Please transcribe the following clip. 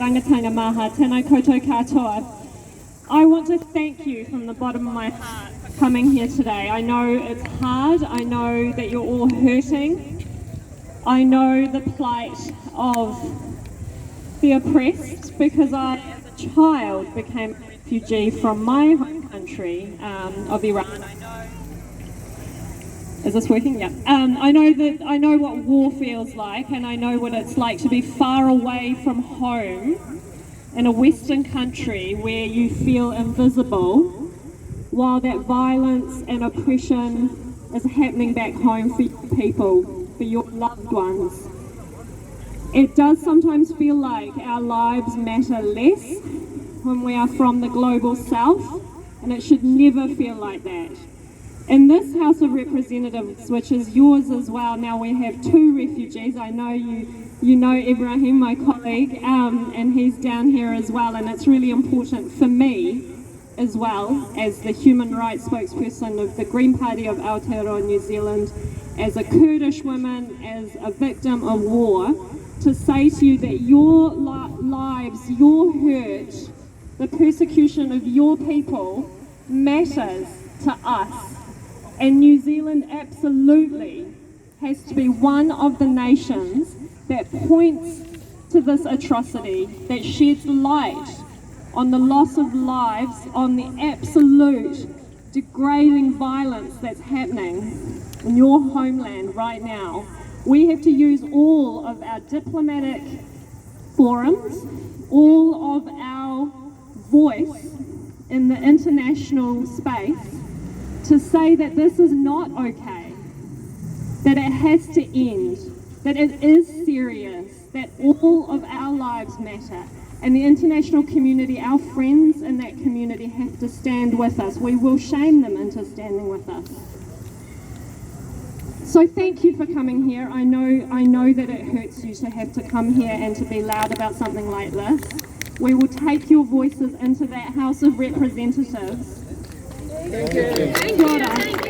Rangatanga Maha, tēnā koutou katoa. I want to thank you from the bottom of my heart for coming here today. I know it's hard, I know that you're all hurting, I know the plight of the oppressed, because I, as a child, became a refugee from my home country of Iran. I know. Is this working? Yeah. I know what war feels like, and I know what it's like to be far away from home in a Western country where you feel invisible, while that violence and oppression is happening back home for your people, for your loved ones. It does sometimes feel like our lives matter less when we are from the global south, and it should never feel like that. In this House of Representatives, which is yours as well, now we have 2 refugees. I know you know Ibrahim, my colleague, and he's down here as well, and it's really important for me as well, as the human rights spokesperson of the Green Party of Aotearoa New Zealand, as a Kurdish woman, as a victim of war, to say to you that your lives, your hurt, the persecution of your people matters to us. And New Zealand absolutely has to be one of the nations that points to this atrocity, that sheds light on the loss of lives, on the absolute degrading violence that's happening in your homeland right now. We have to use all of our diplomatic forums, all of our voice in the international space, to say that this is not okay, that it has to end, that it is serious, that all of our lives matter, and the international community, our friends in that community, have to stand with us. We will shame them into standing with us. So thank you for coming here. I know that it hurts you to have to come here and to be loud about something like this. We will take your voices into that House of Representatives. Thank you. Kia ora.